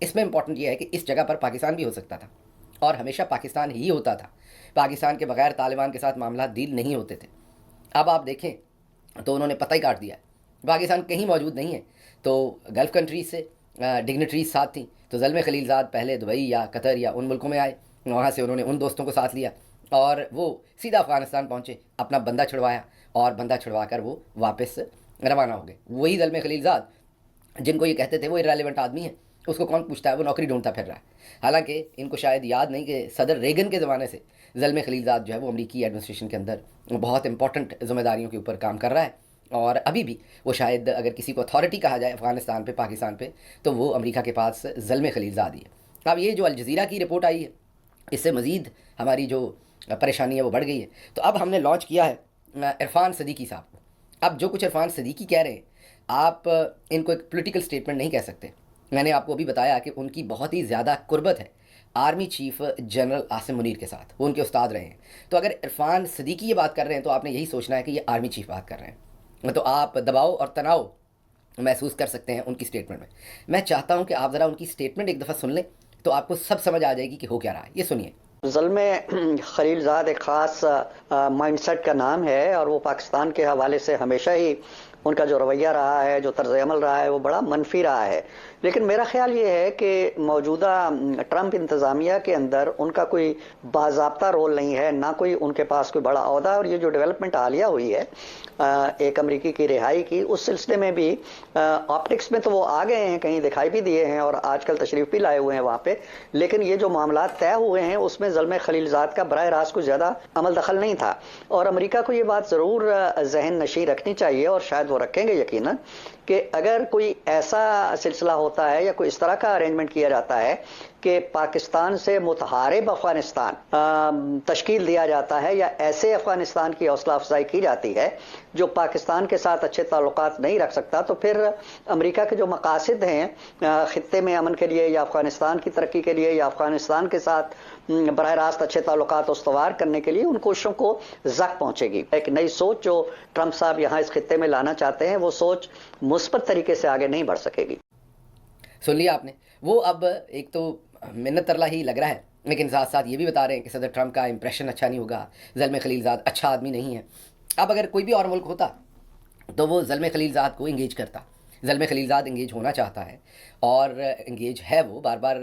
اس میں امپورٹنٹ یہ ہے کہ اس جگہ پر پاکستان بھی ہو سکتا تھا اور ہمیشہ پاکستان ہی ہوتا تھا. پاکستان کے بغیر طالبان کے ساتھ معاملات ڈیل نہیں ہوتے تھے. اب آپ دیکھیں تو انہوں نے پتہ ہی کاٹ دیا ہے. پاکستان کہیں موجود نہیں ہے تو گلف کنٹریز سے ڈگنیٹریز ساتھ تھیں تو زلمے خلیل زاد پہلے دبئی یا قطر یا ان ملکوں میں آئے, وہاں سے انہوں نے ان دوستوں کو ساتھ لیا اور وہ سیدھا افغانستان پہنچے, اپنا بندہ چھڑوایا اور بندہ چھڑوا کر وہ واپس روانہ ہو گئے. وہی زلمے خلیل زاد جن کو یہ کہتے تھے وہ ارریلیونٹ آدمی ہے, اس کو کون پوچھتا ہے, وہ نوکری ڈھونڈتا پھر رہا ہے. حالانکہ ان کو شاید یاد نہیں کہ صدر ریگن کے زمانے سے زلمے خلیل زاد جو ہے وہ امریکی ایڈمنسٹریشن کے اندر بہت امپورٹنٹ ذمہ داریوں کے اوپر کام کر رہا ہے, اور ابھی بھی وہ شاید اگر کسی کو اتھارٹی کہا جائے افغانستان پہ, پاکستان پہ, تو وہ امریکہ کے پاس زلمے خلیل زاد ہی ہے. اب یہ جو الجزیرہ کی رپورٹ آئی ہے اس سے مزید ہماری جو پریشانی ہے وہ بڑھ گئی ہے. تو اب ہم نے لانچ کیا ہے عرفان صدیقی صاحب کو. اب جو کچھ عرفان صدیقی کہہ رہے ہیں آپ ان کو ایک پولیٹیکل سٹیٹمنٹ نہیں کہہ سکتے. میں نے آپ کو ابھی بتایا کہ ان کی بہت ہی زیادہ قربت ہے army chief general Asim Munir کے ساتھ, وہ ان کے استاد رہے ہیں. تو اگر عرفان صدیقی یہ بات کر رہے ہیں تو آپ نے یہی سوچنا ہے کہ یہ آرمی چیف بات کر رہے ہیں, تو آپ دباؤ اور تناؤ محسوس کر سکتے ہیں ان کی سٹیٹمنٹ میں. میں چاہتا ہوں کہ آپ ذرا ان کی سٹیٹمنٹ ایک دفعہ سن لیں تو آپ کو سب سمجھ آ جائے گی کہ ہو کیا رہا ہے. یہ سنیے. زلمے خلیل زاد ایک خاص مائنڈ سیٹ کا نام ہے اور وہ پاکستان کے حوالے سے ہمیشہ ہی ان کا جو رویہ رہا ہے, جو طرز عمل رہا ہے, وہ بڑا منفی رہا ہے. لیکن میرا خیال یہ ہے کہ موجودہ ٹرمپ انتظامیہ کے اندر ان کا کوئی باضابطہ رول نہیں ہے, نہ کوئی ان کے پاس کوئی بڑا عہدہ. اور یہ جو ڈیولپمنٹ حالیہ ہوئی ہے ایک امریکی کی رہائی کی, اس سلسلے میں بھی آپٹکس میں تو وہ آ گئے ہیں, کہیں دکھائی بھی دیے ہیں اور آج کل تشریف بھی لائے ہوئے ہیں وہاں پہ. لیکن یہ جو معاملات طے ہوئے ہیں اس میں زلمے خلیل زاد کا براہ راست کوئی زیادہ عمل دخل نہیں تھا. اور امریکہ کو یہ بات ضرور ذہن نشیں رکھنی چاہیے, اور شاید وہ رکھیں گے یقیناً, کہ اگر کوئی ایسا سلسلہ ہوتا ہے یا کوئی اس طرح کا ارینجمنٹ کیا جاتا ہے کہ پاکستان سے متحارب افغانستان تشکیل دیا جاتا ہے, یا ایسے افغانستان کی حوصلہ افزائی کی جاتی ہے جو پاکستان کے ساتھ اچھے تعلقات نہیں رکھ سکتا, تو پھر امریکہ کے جو مقاصد ہیں خطے میں امن کے لیے یا افغانستان کی ترقی کے لیے یا افغانستان کے ساتھ براہ راست اچھے تعلقات استوار کرنے کے لیے, ان کوششوں کو زک پہنچے گی. ایک نئی سوچ جو ٹرمپ صاحب یہاں اس خطے میں لانا چاہتے ہیں, وہ سوچ مثبت طریقے سے آگے نہیں بڑھ سکے گی. سن لیا آپ نے. وہ اب ایک تو منت ترلا ہی لگ رہا ہے, لیکن ساتھ ساتھ یہ بھی بتا رہے ہیں کہ صدر ٹرمپ کا امپریشن اچھا نہیں ہوگا, زلمے خلیل زاد اچھا آدمی نہیں ہے. اب اگر کوئی بھی اور ملک ہوتا تو وہ زلمے خلیل زاد کو انگیج کرتا. زلمے خلیل زاد انگیج ہونا چاہتا ہے اور انگیج ہے, وہ بار بار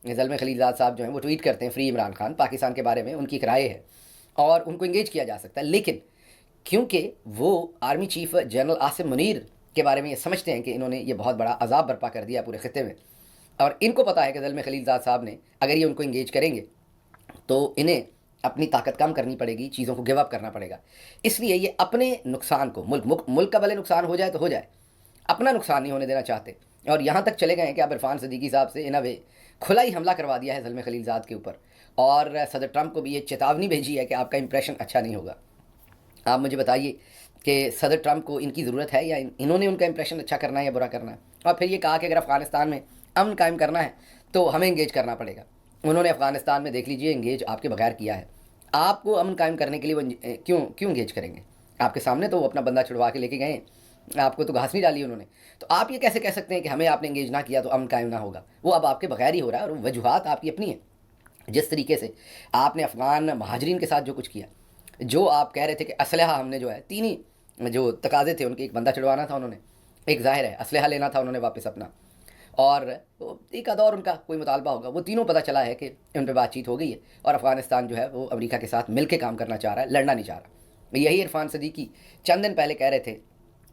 زلمے خلیل زاد صاحب جو ہیں وہ ٹویٹ کرتے ہیں فری عمران خان, پاکستان کے بارے میں ان کی ایک رائے ہے اور ان کو انگیج کیا جا سکتا ہے. لیکن کیونکہ وہ army chief general Asim Munir کے بارے میں یہ سمجھتے ہیں کہ انہوں نے یہ بہت بڑا عذاب برپا کر دیا پورے خطے میں, اور ان کو پتہ ہے کہ زلمے خلیل زاد صاحب نے اگر یہ ان کو انگیج کریں گے تو انہیں اپنی طاقت کم کرنی پڑے گی, چیزوں کو گیو اپ کرنا پڑے گا. اس لیے یہ اپنے نقصان کو, ملک کا بھلے نقصان ہو جائے تو ہو جائے, اپنا نقصان نہیں ہونے دینا چاہتے. اور یہاں تک چلے گئے ہیں کہ اب عرفان صدیقی صاحب سے ان اے وے کھلا ہی حملہ کروا دیا ہے زلمے خلیل زاد کے اوپر, اور صدر ٹرمپ کو بھی یہ چیتاونی بھیجی ہے کہ آپ کا امپریشن اچھا نہیں ہوگا. آپ مجھے بتائیے کہ صدر ٹرمپ کو ان کی ضرورت ہے یا انہوں نے ان کا امپریشن اچھا کرنا ہے یا برا کرنا ہے؟ اور پھر یہ کہا کہ اگر افغانستان میں امن قائم کرنا ہے تو ہمیں انگیج کرنا پڑے گا. انہوں نے افغانستان میں دیکھ لیجئے انگیج آپ کے بغیر کیا ہے. آپ کو امن قائم کرنے کے لیے وہ کیوں انگیج کریں گے؟ آپ کے سامنے تو وہ اپنا بندہ چھڑوا کے لے کے گئے, آپ کو تو گھاس نہیں ڈالی انہوں نے. تو آپ یہ کیسے کہہ سکتے ہیں کہ ہمیں آپ نے انگیج نہ کیا تو امن قائم نہ ہوگا؟ وہ اب آپ کے بغیر ہی ہو رہا ہے, اور وجوہات آپ کی اپنی ہیں. جس طریقے سے آپ نے افغان مہاجرین کے ساتھ جو کچھ کیا, جو آپ کہہ رہے تھے کہ اسلحہ ہم نے جو ہے, تین ہی جو تقاضے تھے ان کے, ایک بندہ چھڑوانا تھا انہوں نے, ایک ظاہر ہے اسلحہ لینا تھا انہوں نے واپس اپنا, اور ایک آدھ اور ان کا کوئی مطالبہ ہوگا, وہ تینوں پتہ چلا ہے کہ ان پہ بات چیت ہو گئی ہے اور افغانستان جو ہے وہ امریکہ کے ساتھ مل کے کام کرنا چاہ رہا ہے, لڑنا نہیں چاہ رہا. یہی عرفان صدیقی چند دن پہلے کہہ رہے تھے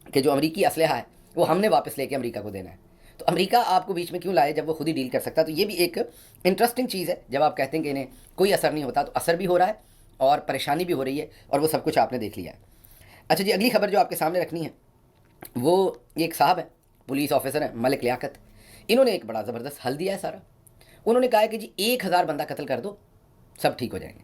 کہ جو امریکی اسلحہ ہے وہ ہم نے واپس لے کے امریکہ کو دینا ہے. تو امریکہ آپ کو بیچ میں کیوں لائے جب وہ خود ہی ڈیل کر سکتا؟ تو یہ بھی ایک انٹرسٹنگ چیز ہے جب آپ کہتے ہیں کہ انہیں کوئی اثر نہیں ہوتا, تو اثر بھی ہو رہا ہے اور پریشانی بھی ہو رہی ہے, اور وہ سب کچھ آپ نے دیکھ لیا ہے. اچھا جی, اگلی خبر جو آپ کے سامنے رکھنی ہے وہ ایک صاحب ہیں, پولیس آفیسر ہیں, ملک لیاقت. انہوں نے ایک بڑا زبردست حل دیا ہے سارا. انہوں نے کہا ہے کہ جی 1000 بندہ قتل کر دو, سب ٹھیک ہو جائیں گے.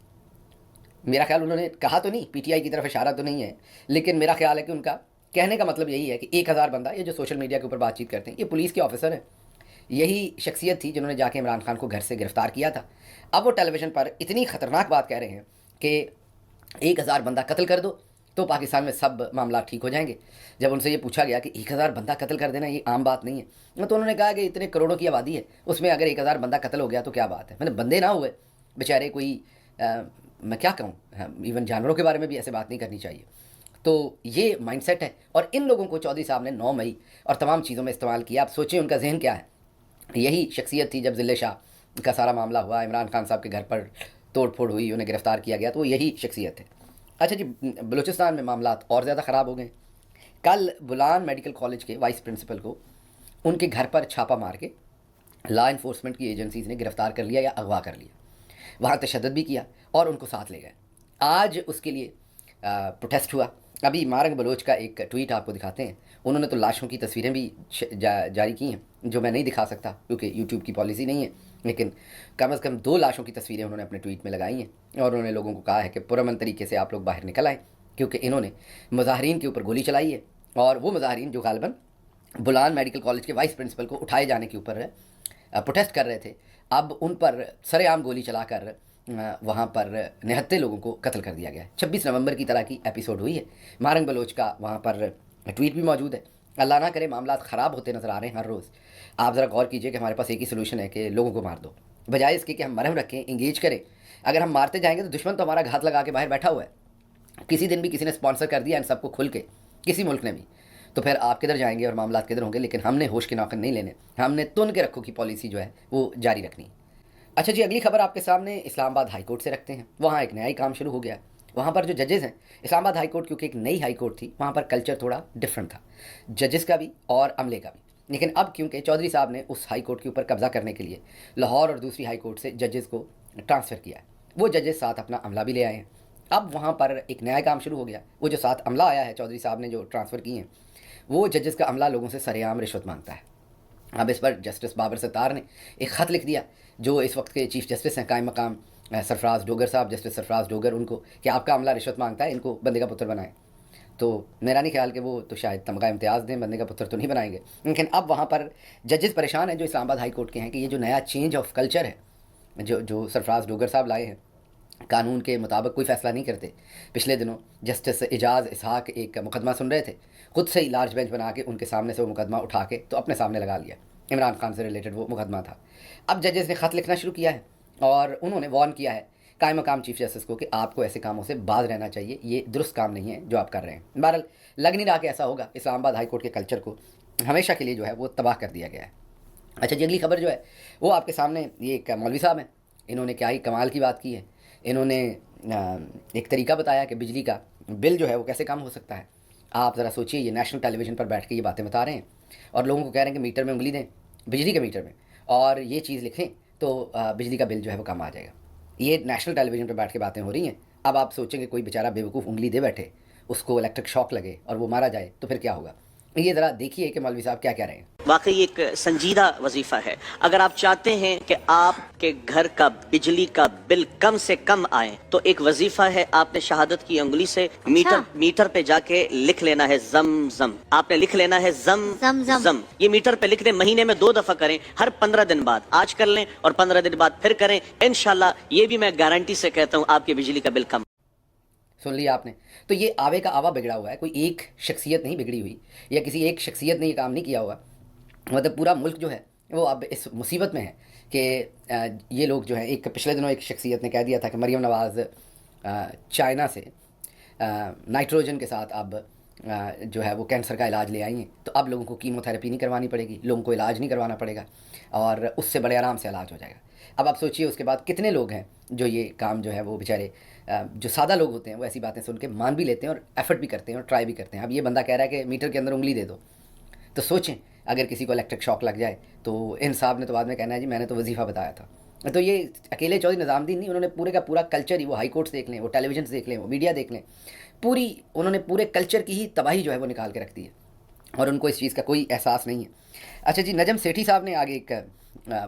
میرا خیال انہوں نے کہا تو نہیں, پی ٹی آئی کی طرف اشارہ تو نہیں ہے, لیکن میرا خیال ہے کہ ان کا کہنے کا مطلب یہی ہے کہ 1000 بندہ, یہ جو سوشل میڈیا کے اوپر بات چیت کرتے ہیں یہ پولیس کے آفیسر ہیں. یہی شخصیت تھی جنہوں نے جا کے عمران خان کو گھر سے گرفتار کیا تھا. اب وہ ٹیلی ویژن پر اتنی خطرناک بات کہہ رہے ہیں کہ 1000 بندہ قتل کر دو تو پاکستان میں سب معاملات ٹھیک ہو جائیں گے. جب ان سے یہ پوچھا گیا کہ 1,000 بندہ قتل کر دینا یہ عام بات نہیں ہے, تو انہوں نے کہا کہ اتنے کروڑوں کی آبادی ہے, اس میں اگر 1,000 بندہ قتل ہو گیا تو کیا بات ہے, مطلب بندے نہ ہوئے بیچارے کوئی میں کیا کہوں, ایون جانوروں کے بارے میں بھی ایسے بات نہیں کرنی چاہیے. تو یہ مائنڈ سیٹ ہے, اور ان لوگوں کو چودھری صاحب نے 9 مئی اور تمام چیزوں میں استعمال کیا. آپ سوچیں ان کا ذہن کیا ہے. یہی شخصیت تھی جب ضلع شاہ کا سارا معاملہ ہوا, عمران خان صاحب کے گھر پر توڑ پھوڑ ہوئی, انہیں گرفتار کیا گیا, تو وہ یہی شخصیت ہے. اچھا جی, بلوچستان میں معاملات اور زیادہ خراب ہو گئے. کل بلان میڈیکل کالج کے وائس پرنسپل کو ان کے گھر پر چھاپا مار کے لا انفورسمنٹ کی ایجنسیز نے گرفتار کر لیا یا اغوا کر لیا. وہاں تشدد بھی کیا اور ان کو ساتھ لے گئے. آج اس کے لیے پروٹیسٹ ہوا. ابھی مارنگ بلوچ کا ایک ٹویٹ آپ کو دکھاتے ہیں. انہوں نے تو لاشوں کی تصویریں بھی جاری کی ہیں, جو میں نہیں دکھا سکتا کیونکہ یوٹیوب کی پالیسی نہیں ہے, لیکن کم از کم 2 لاشوں کی تصویریں انہوں نے اپنے ٹویٹ میں لگائی ہیں, اور انہوں نے لوگوں کو کہا ہے کہ پرامن طریقے سے آپ لوگ باہر نکل آئیں, کیونکہ انہوں نے مظاہرین کے اوپر گولی چلائی ہے. اور وہ مظاہرین جو غالباً بلان میڈیکل کالج کے وائس پرنسپل کو اٹھائے جانے کے اوپر پروٹیسٹ کر رہے تھے, اب ان پر سر عام گولی چلا کر وہاں پر نہتے لوگوں کو قتل کر دیا گیا ہے. 26 نومبر کی طرح کی ایپیسوڈ ہوئی ہے. مارنگ بلوچ کا وہاں پر ٹویٹ بھی موجود ہے. اللہ نہ کرے معاملات خراب ہوتے نظر آ رہے ہیں ہر روز. آپ ذرا غور کیجئے کہ ہمارے پاس ایک ہی سلوشن ہے کہ لوگوں کو مار دو, بجائے اس کے کہ ہم مرہم رکھیں, انگیج کریں. اگر ہم مارتے جائیں گے تو دشمن تو ہمارا گھات لگا کے باہر بیٹھا ہوا ہے. کسی دن بھی کسی نے اسپانسر کر دیا ان سب کو کھل کے, کسی ملک نے بھی, تو پھر آپ کدھر جائیں گے اور معاملات کدھر ہوں گے. لیکن ہم نے ہوش کے ناخن نہیں لینے, ہم نے تن کے رکھو کی پالیسی جو ہے وہ جاری رکھنی. اچھا جی, اگلی خبر آپ کے سامنے اسلام آباد ہائی کورٹ سے رکھتے ہیں. وہاں ایک نیا ہی کام شروع ہو گیا. وہاں پر جو ججز ہیں, اسلام آباد ہائی کورٹ کیونکہ ایک نئی ہائی کورٹ تھی, وہاں پر کلچر تھوڑا ڈفرینٹ تھا, ججز کا بھی اور عملے کا بھی. لیکن اب کیونکہ چودھری صاحب نے اس ہائی کورٹ کے اوپر قبضہ کرنے کے لیے لاہور اور دوسری ہائی کورٹ سے ججز کو ٹرانسفر کیا ہے, وہ ججز ساتھ اپنا عملہ بھی لے آئے ہیں. اب وہاں پر ایک نیا کام شروع ہو گیا. وہ جو ساتھ عملہ آیا ہے چودھری صاحب نے جو ٹرانسفر کی ہیں, وہ ججز کا عملہ لوگوں سے سر عام رشوت مانگتا ہے. اب اس پر جسٹس بابر ستار نے ایک خط لکھ دیا, جو اس وقت کے چیف جسٹس ہیں قائم مقام سرفراز ڈوگر صاحب, جسٹس سرفراز ڈوگر, ان کو کہ آپ کا عملہ رشوت مانگتا ہے, ان کو بندے کا پتر بنائیں. تو میرا نہیں خیال کہ وہ تو شاید تمغہ امتیاز دیں, بندے کا پتر تو نہیں بنائیں گے. لیکن اب وہاں پر ججز پریشان ہیں جو اسلام آباد ہائی کورٹ کے ہیں, کہ یہ جو نیا چینج آف کلچر ہے جو سرفراز ڈوگر صاحب لائے ہیں, قانون کے مطابق کوئی فیصلہ نہیں کرتے. پچھلے دنوں جسٹس اعجاز اسحاق ایک مقدمہ سن رہے تھے, خود سے ہی لارج بینچ بنا کے ان کے سامنے سے وہ مقدمہ اٹھا کے تو اپنے سامنے لگا لیا. عمران خان سے ریلیٹڈ وہ مقدمہ تھا. اب ججز نے خط لکھنا شروع کیا ہے, اور انہوں نے وارن کیا ہے قائم مقام چیف جسٹس کو کہ آپ کو ایسے کاموں سے باز رہنا چاہیے, یہ درست کام نہیں ہے جو آپ کر رہے ہیں. بہرحال لگ نہیں رہا کہ ایسا ہوگا. اسلام آباد ہائی کورٹ کے کلچر کو ہمیشہ کے لیے جو ہے وہ تباہ کر دیا گیا ہے. اچھا جی, اگلی خبر جو ہے وہ آپ کے سامنے, یہ ایک مولوی صاحب ہیں, انہوں نے کیا ہی کمال کی بات کی ہے. انہوں نے ایک طریقہ بتایا کہ بجلی کا بل جو ہے وہ کیسے کم ہو سکتا ہے. آپ ذرا سوچئے, یہ نیشنل ٹیلی ویژن پر بیٹھ کے یہ باتیں بتا رہے ہیں, اور لوگوں کو کہہ رہے ہیں کہ میٹر میں انگلی دیں, بجلی کے میٹر میں, اور یہ چیز لکھیں تو بجلی کا بل جو ہے وہ کم آ جائے گا. یہ نیشنل ٹیلی ویژن پہ بیٹھ کے باتیں ہو رہی ہیں. اب آپ سوچیں کہ کوئی بیچارہ بیوقوف انگلی دے بیٹھے, اس کو الیکٹرک شاک لگے اور وہ مارا جائے تو پھر کیا ہوگا. یہ ذرا دیکھیے کہ مولوی صاحب کیا کہہ رہے ہیں. واقعی ایک سنجیدہ وظیفہ ہے. اگر آپ چاہتے ہیں کہ آپ کے گھر کا بجلی کا بل کم سے کم آئے تو ایک وظیفہ ہے, آپ نے شہادت کی انگلی سے میٹر پہ جا کے لکھ لینا ہے زم زم. آپ نے لکھ لینا ہے زم زم. یہ میٹر پہ لکھ دیں, مہینے میں 2 دفعہ کریں, ہر 15 دن بعد. آج کر لیں اور 15 دن بعد پھر کریں, انشاءاللہ یہ بھی میں گارنٹی سے کہتا ہوں آپ کے بجلی کا بل کم. سن لیا آپ نے. تو یہ آوے کا آوا بگڑا ہوا ہے, کوئی ایک شخصیت نہیں بگڑی ہوئی, یا کسی ایک شخصیت نے یہ کام نہیں کیا ہوا. مطلب پورا ملک جو ہے وہ اب اس مصیبت میں ہے کہ یہ لوگ جو ہیں, ایک پچھلے دنوں ایک شخصیت نے کہہ دیا تھا کہ مریم نواز چائنا سے نائٹروجن کے ساتھ اب جو ہے وہ کینسر کا علاج لے آئی ہیں, تو اب لوگوں کو کیمو تھراپی نہیں کروانی پڑے گی, لوگوں کو علاج نہیں کروانا پڑے گا, اور اس سے بڑے آرام سے علاج ہو جائے گا. اب آپ سوچئے اس کے بعد کتنے لوگ ہیں جو یہ کام جو ہے وہ بیچارے جو سادہ لوگ ہوتے ہیں وہ ایسی باتیں سن کے مان بھی لیتے ہیں, اور ایفرٹ بھی کرتے ہیں, اور ٹرائی بھی کرتے ہیں. اب یہ بندہ کہہ رہا ہے کہ میٹر کے اندر انگلی دے دو, تو سوچیں اگر کسی کو الیکٹرک شاک لگ جائے تو ان صاحب نے تو بعد میں کہنا ہے جی میں نے تو وظیفہ بتایا تھا. تو یہ اکیلے چودھری نظام الدین نہیں, انہوں نے پورے کا پورا کلچر ہی, وہ ہائی کورٹس دیکھ لیں, وہ ٹیلی ویژنس دیکھ لیں, وہ میڈیا دیکھ لیں, پوری انہوں نے پورے کلچر کی ہی تباہی جو ہے وہ نکال کے رکھ دی ہے, اور ان کو اس چیز کا کوئی احساس نہیں ہے. اچھا جی, نجم سیٹھی صاحب نے آگے ایک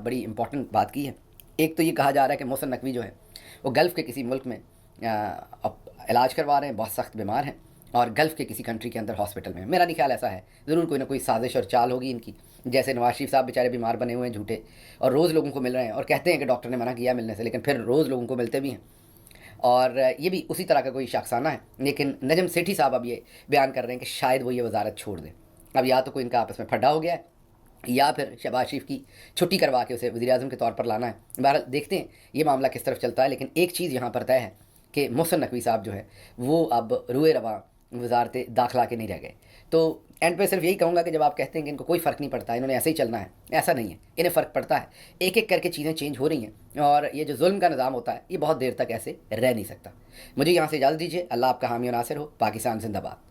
بڑی امپورٹنٹ بات کی ہے. ایک تو یہ کہا جا رہا ہے کہ محسن نقوی جو ہے وہ گلف کے کسی ملک میں علاج کروا رہے ہیں, بہت سخت بیمار ہیں, اور گلف کے کسی کنٹری کے اندر ہاسپٹل میں. میرا نہیں خیال ایسا ہے, ضرور کوئی نہ کوئی سازش اور چال ہوگی ان کی. جیسے نواز شریف صاحب بیچارے بیمار بنے ہوئے ہیں جھوٹے, اور روز لوگوں کو مل رہے ہیں, اور کہتے ہیں کہ ڈاکٹر نے منع کیا ملنے سے, لیکن پھر روز لوگوں کو ملتے بھی ہیں. اور یہ بھی اسی طرح کا کوئی شخصانہ ہے، لیکن نجم سیٹھی صاحب اب یہ بیان کر رہے ہیں کہ شاید وہ یہ وزارت چھوڑ دیں۔ اب یا تو کوئی ان کا آپس میں پھڈا ہو گیا ہے، یا پھر شہباز شریف کی چھٹی کروا کے اسے وزیر اعظم کے طور پر لانا ہے۔ بہرحال دیکھتے ہیں یہ معاملہ کس طرف چلتا ہے، لیکن ایک چیز یہاں پر طے ہے کہ محسن نقوی صاحب جو ہے وہ اب روئے رواں وزارت داخلہ کے نہیں رہ گئے۔ تو اینڈ پہ صرف یہی کہوں گا کہ جب آپ کہتے ہیں کہ ان کو کوئی فرق نہیں پڑتا، انہوں نے ایسے ہی چلنا ہے، ایسا نہیں ہے، انہیں فرق پڑتا ہے۔ ایک ایک کر کے چیزیں چینج ہو رہی ہیں، اور یہ جو ظلم کا نظام ہوتا ہے یہ بہت دیر تک ایسے رہ نہیں سکتا۔ مجھے یہاں سے اجازت دیجیے، اللہ آپ کا حامی و ناصر ہو۔ پاکستان زندہ باد۔